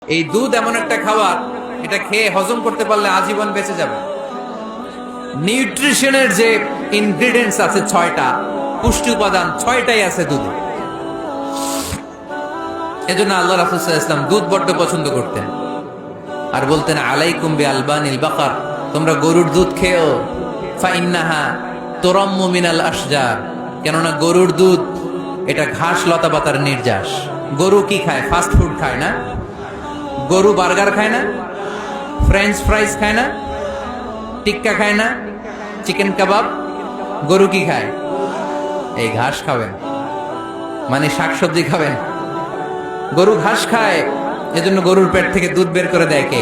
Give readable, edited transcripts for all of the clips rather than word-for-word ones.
এই দুধ এমন একটা খাবার, এটা খেয়ে হজম করতে পারলে আজীবন বেঁচে যাবে। নিউট্রিশনের যে ইনগ্রেডিয়েন্টস আছে 6টা, পুষ্টি উপাদান 6টাই আছে দুধে। এজন্য আল্লাহ রাসূল সাল্লাল্লাহু আলাইহি ওয়াসাল্লাম দুধ বড্ড পছন্দ করতেন আর বলতেন, আলাইকুম বি আলবানিল বাকার, তোমরা গরুর দুধ খেও, ফা ইন্নাহা তুরাম্মু মিনাল আশজার, কেননা গরুর দুধ এটা ঘাস লতা পাতার নির্যাস। গরু কি খায়? ফাস্ট ফুড খায় না? গরু বার্গার খায় না? ফ্রেঞ্চ ফ্রাইজ খায় না? টিক্কা খায় না? চিকেন কাবাব? গরু কি খায়? এই ঘাস খাবেন, মানে শাকসবজি খাবেন। গরু ঘাস খায়, এজন্য গরুর পেট থেকে দুধ বের করে দেয় কে?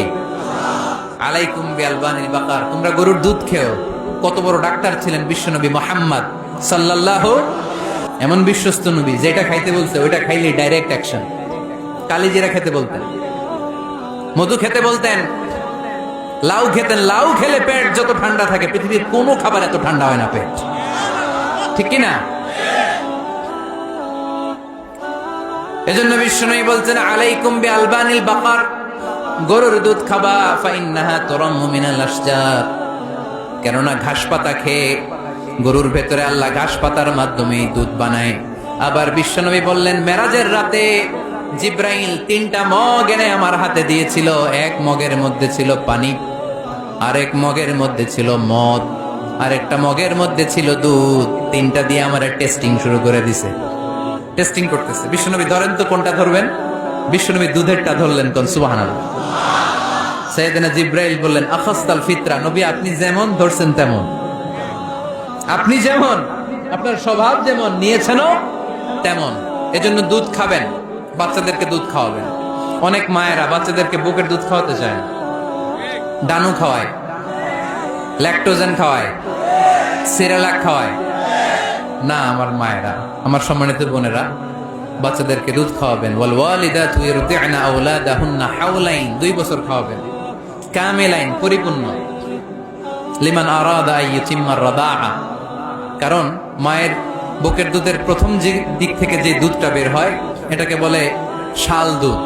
আলাইকুম বি আলবানিল বাকার, তোমরা গরুর দুধ খেও। কত বড় ডাক্তার ছিলেন বিশ্বনবী মুহাম্মদ সাল্লাল্লাহু, এমন বিশ্বস্ত নবী, যেটা খাইতে বলছে ওইটা খাইলে ডাইরেক্ট অ্যাকশন। কালিজিরা খেতে বলতেন, মধু খেতে বলতেন, লাউ খেতেন। লাউ খেলে পেট যত ঠান্ডা থাকে, পৃথিবীর কোনো খাবার এত ঠান্ডা হয় না পেট, ঠিক কি না? এজন্য বিশ্বনবী বলছেন, আলাইকুম বি আলবানিল বাকার, গরুর দুধ খাবা, ফা ইন্নাহা তুরাম্মু মিনাল আশজার, কেননা ঘাস পাতা খেয়ে গরুর ভেতরে আল্লাহ ঘাস পাতার মাধ্যমে দুধ বানায়। আবার বিশ্বনবী বললেন, মেরাজের রাতে জিব্রাইল 3টা মগ এনে আমার হাতে দিয়েছিল। এক মগের মধ্যে ছিল পানি, আরেক মগের মধ্যে ছিল মদ, আরেকটা মগের মধ্যে ছিল দুধ। 3টা দিয়ে আমার টেস্টিং শুরু করে দিছে। টেস্টিং করতেছে। বিশ্বনবী ধরেন তো কোনটা ধরবেন? বিশ্বনবী দুধেরটা ধরলেন, কোন সুবহানাল্লাহ। সাইয়েদনা জিব্রাইল বললেন, আখাসতাল ফিতরা, নবী আপনি যেমন ধরছেন তেমন, আপনি যেমন, আপনার স্বভাব যেমন, নিয়েছেনও তেমন। এজন্য দুধ খাবেন, বাচ্চাদেরকে দুধ খাওয়াবেন। অনেক মায়েরা বাচ্চাদেরকে বুকের দুধ খাওয়াতে চায়, ডানু খাওয়ায়, ল্যাকটোজেন খাওয়ায়, সিরালাক খাওয়ায় না। আমার মায়েরা, আমার সম্মানিত বোনেরা, বাচ্চাদেরকে দুধ খাওয়াবেন। ওয়াল ওয়ালিদাতু ইরদি'না আওলাদাহুন্না হাওলাইন, 2 বছর খাওয়াবেন, কামিলাইন, পরিপূর্ণ, লিমান আরাদা আন ইউতিম্মার রাদাআ, কারণ মায়ের বুকের দুধের প্রথম যে দিক থেকে যে দুধটা বের হয় এটাকে বলে শাল দুধ।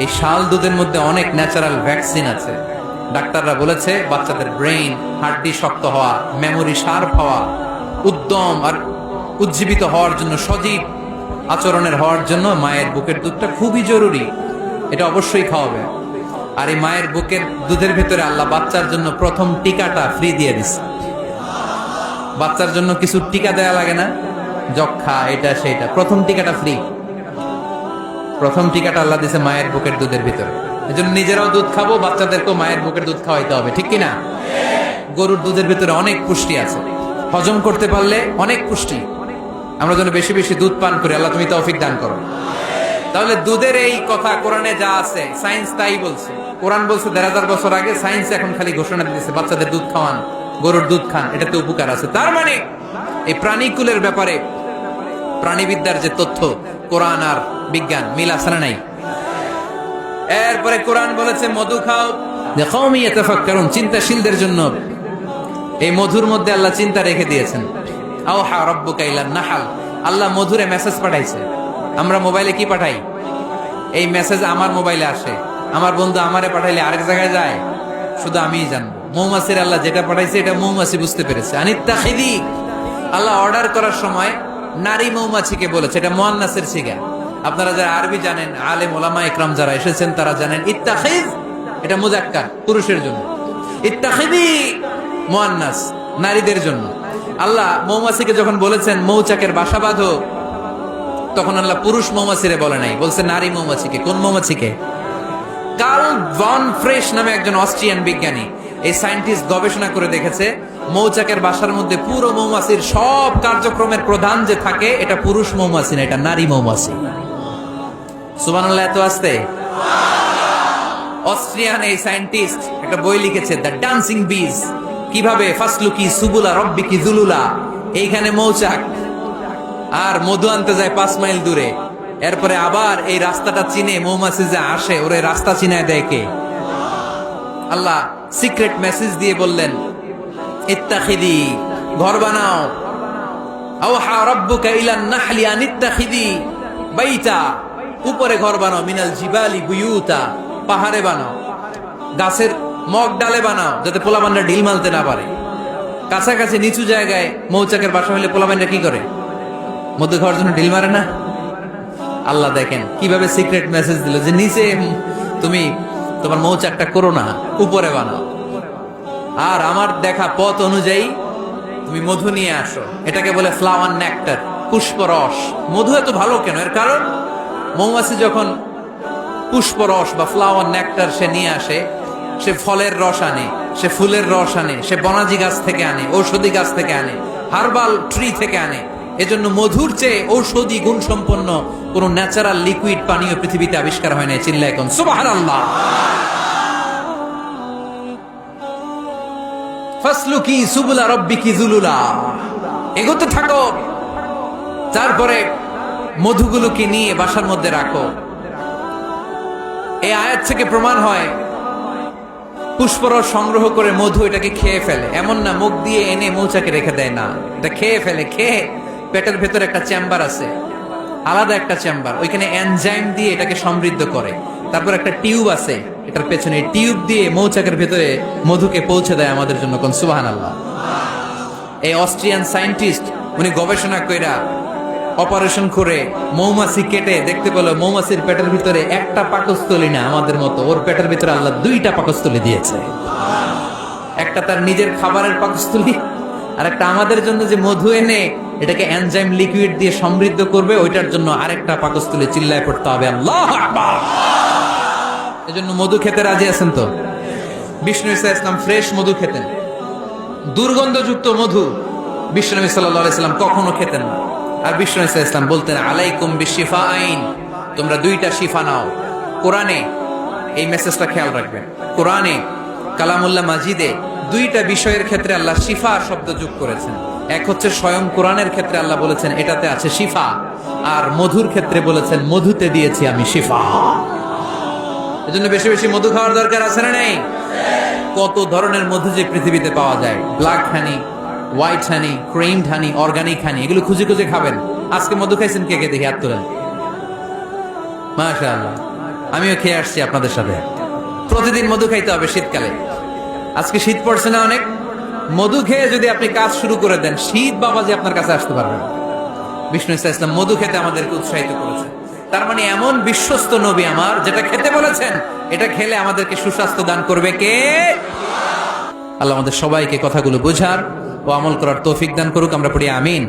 এই শাল দুধের মধ্যে অনেক ন্যাচারাল ভ্যাকসিন আছে। ডাক্তাররা বলেছে বাচ্চাদের ব্রেইন, হাড্ডি শক্ত হওয়া, মেমোরি শার্প হওয়া, উদ্যম আর উজ্জীবিত হওয়ার জন্য, সজীব আচরণের হওয়ার জন্য মায়ের বুকের দুধটা খুবই জরুরি। এটা অবশ্যই খাওয়াবে। আর এই মায়ের বুকের দুধের ভেতরে আল্লাহ বাচ্চার জন্য প্রথম টিকাটা ফ্রি দিয়ে দিচ্ছে। বাচ্চার জন্য কিছু টিকা দেয়া লাগে না, যক্ষা, এটা সেটা, প্রথম টিকাটা ফ্রি। প্রথম টিকাটা আল্লাহ দিয়েছে মায়ের বুকের দুধের ভিতরে। এজন্য নিজেরাও দুধ খাবো, বাচ্চাদেরকেও মায়ের বুকের দুধ খাওয়াইতে হবে, ঠিক কিনা? গরুর দুধের ভিতরে অনেক পুষ্টি আছে, হজম করতে পারলে অনেক পুষ্টি। আমরা যেন বেশি বেশি দুধ পান করি, আল্লাহ তুমি তৌফিক দান করো। তাহলে দুধের এই কথা কোরআনে যা আছে, সায়েন্স তাই বলছে। কোরআন বলছে 1500 বছর আগে, সায়েন্স এখন খালি ঘোষণা দিতেছে বাচ্চাদের দুধ খাওয়ান, গরুর দুধ খান, এটাতে উপকার আছে। তার মানে এই প্রাণীকুলের ব্যাপারে প্রাণীবিদ্যার যে তথ্য, কোরআন আর বিজ্ঞান মিল আছে না নাই? এরপরে কোরআন বলেছে মধু খাও, লিকাওমি ইয়াতাফাক্কারুন, চিন্তাশীলদের জন্য। এই মধুর মধ্যে আল্লাহ চিন্তা রেখে দিয়েছেন। আওহা রাব্বুকা ইলান নাহাল, আল্লাহ মধুরে মেসেজ পাঠাইছে। আমরা মোবাইলে কি পাঠাই? এই মেসেজ আমার মোবাইলে আসে, আমার বন্ধু আমারে পাঠাইলে আরেক জায়গায় যায়, শুধু আমিই জানবো। মৌমাছির আল্লাহ যেটা পাঠাইছে এটা মৌমাছি বুঝতে পেরেছে। আনিত্তাখিদি, আল্লাহ অর্ডার করার সময় নারী মৌমাছিকে বলেছে, এটা মুয়ান্নাসের সিগা। আপনারা যারা আরবি জানেন, আলেম ওলামা ইকরাম যারা এসেছেন তারা জানেন, ইত্তাখিদ এটা মুযাক্কার, পুরুষের জন্য। ইত্তাখিদি মুয়ান্নাস, নারীদের জন্য। আল্লাহ মৌমাছিকে যখন বলেছেন মৌচাকের বাসা বাঁধো, তখন আল্লাহ পুরুষ মৌমাছিরে বলে নাই, বলছে নারী মৌমাছিকে। কোন মৌমাছিকে? কার্ল ভন ফ্রেশ নামে একজন অস্ট্রিয়ান বিজ্ঞানী, এই সায়েন্টিস্ট গবেষণা করে দেখেছে মৌচাকের বাসার মধ্যে পুরো মৌমাছির সব কার্যক্রমের প্রধান যে থাকে, এটা পুরুষ মৌমাছি না, এটা নারী মৌমাছি। সুবহানাল্লাহ, এত আসতে। অস্ট্রিয়ান এই সায়েন্টিস্ট একটা বই লিখেছে, দ্য ডান্সিং বিজ, কিভাবে ফাসলুকি সুবুলা রব্বিকি যুলুলা। এইখানে মৌচাক আর মধু আনতে যায় 5 মাইল দূরে, এরপরে আবার এই রাস্তাটা চিনে মৌমাছি যে আসে, ওরে রাস্তা চিনায় দেয় কে? আল্লাহ সিক্রেট মেসেজ দিয়ে বললেন, ইত্তাখিদি, ঘর বানাও। আওহা রাব্বুকা ইলান নাহলি আন ইত্তাখিদি বাইতা, উপরে ঘর বানাও, মিনাল জিবালি বুয়ুতা, পাহাড়ে বানাও, গাছের মগ ডালে বানাও, যাতে পোলাপানরা ঢিল মারতে না পারে। কাছাকাছি নিচু জায়গায় মৌচাকের বাসা হলে পোলাপানরা কি করে? মধু খাওয়ার জন্য ঢিল মারে না? আল্লাহ দেখেন কিভাবে সিক্রেট মেসেজ দিল যে নিচে তুমি তোমার মৌচাকটা করো না, উপরে বানাও। আর আমার দেখা পথ অনুযায়ী তুমি মধু নিয়ে আসো। এটাকে বলে ফ্লাওয়ার নেক্টার, পুষ্পরস। মধু এত ভালো কেন? এর কারণ মৌমাছি যখন পুষ্পরস বা ফ্লাওয়ার নেক্টার সে নিয়ে আসে, সে ফলের রস আনে, সে ফুলের রস আনে, সে বনাজি গাছ থেকে আনে, ঔষধি গাছ থেকে আনে, হার্বাল ট্রি থেকে আনে। এজন্য মধুর চেয়ে ঔষধি গুণ সম্পন্ন কোন ন্যাচারাল লিকুইড পানীয় পৃথিবীতে আবিষ্কার হয় না। চিল্লায় কোন সুবহানাল্লাহ। ফাসলুকি সুবুলা রাব্বিকি যুলুলা, এগোতে থাকো। তারপরে মধুগুলোকে নিয়ে বাসার মধ্যে রাখো। এই আয়াত থেকে প্রমাণ হয় পুষ্পরস সংগ্রহ করে মধু এটাকে খেয়ে ফেলে, এমন না মুখ দিয়ে এনে মৌচাকে রেখে দেয়, না, এটা খেয়ে ফেলে। খেয়ে পেটের ভেতরে একটা চেম্বার আছে, আলাদা একটা চেম্বার, ওইখানে এনজাইম দিয়ে এটাকে সমৃদ্ধ করে। তারপর একটা টিউব আছে এটার পেছনে, টিউব দিয়ে মৌচাকের ভেতরে মধুকে পৌঁছে দেয় আমাদের জন্য। কোন সুবহানাল্লাহ। এই অস্ট্রিয়ান সায়েন্টিস্ট উনি গবেষণা কইরা অপারেশন করে মৌমাছি কেটে দেখতে পেল মৌমাছির পেটের ভিতরে একটা পাকস্থলী না আমাদের মতো, ওর পেটের ভিতরে আল্লাহ দুইটা পাকস্থলী দিয়েছে। একটা তার নিজের খাবারের পাকস্থলী, আর একটা আমাদের জন্য যে মধু এনে এটাকে এনজাইম লিকুইড দিয়ে সমৃদ্ধ করবে, ওইটার জন্য আরেকটা পাকস্থলী। চিল্লায় পড়তে হবে আল্লাহু আকবার। এজন্য মধু খেতে রাজি আছেন তো? বিষ্ণু ইসা ইসলাম ফ্রেশ মধু খেতেন, দুর্গন্ধযুক্ত মধু বিশ্বনবী সাল্লাল্লাহু আলাইহি সাল্লাম কখনো খেতেন না। আর বিষ্ণু ইসা ইসলাম বলতেন আলাইকুম বিশিফাইন, তোমরা দুইটা শিফা নাও। কোরআনে এই মেসেজটা খেয়াল রাখবেন, কোরআনে কালামুল্লাহ মাজিদে দুইটা বিষয়ের ক্ষেত্রে আল্লাহ শিফা শব্দ যোগ করেছেন। এক হচ্ছে স্বয়ং কোরআনের ক্ষেত্রে আল্লাহ বলেছেন এটাতে আছে শিফা, আর মধুর ক্ষেত্রে বলেছেন মধুতে দিয়েছি আমি শিফা। এজন্য বেশি বেশি মধু খাওয়ার দরকার আছে না নেই? কত ধরনের মধু যে পৃথিবীতে পাওয়া যায়, ব্ল্যাক হানি, হোয়াইট হানি, ক্রিমড হানি, অর্গানিক হানি, এগুলো খুঁজে খুঁজে খাবেন। আজকে মধু খাইছেন কে কে? দেখি হাত তোলেন। মাশাআল্লাহ, আমিও খেয়ে আসছি আপনাদের সাথে। প্রতিদিন মধু খাইতে হবে শীতকালে। আজকে শীত পড়ছে না অনেক, মধু খেয়ে যদি আপনি কাজ শুরু করে দেন, শীত বাবাজি আপনার কাছে আসতে পারবেন। বিষ্ণু ইসলাম মধু খেতে আমাদেরকে উৎসাহিত করেছেন। তার মানে এমন বিশ্বস্ত নবী আমার, যেটা খেতে বলেছেন এটা খেলে আমাদেরকে সুস্বাস্থ্য দান করবে কে? আল্লাহ আমাদের সবাইকে কথাগুলো বোঝার ও আমল করার তৌফিক দান করুক। আমরা পড়ি আমিন।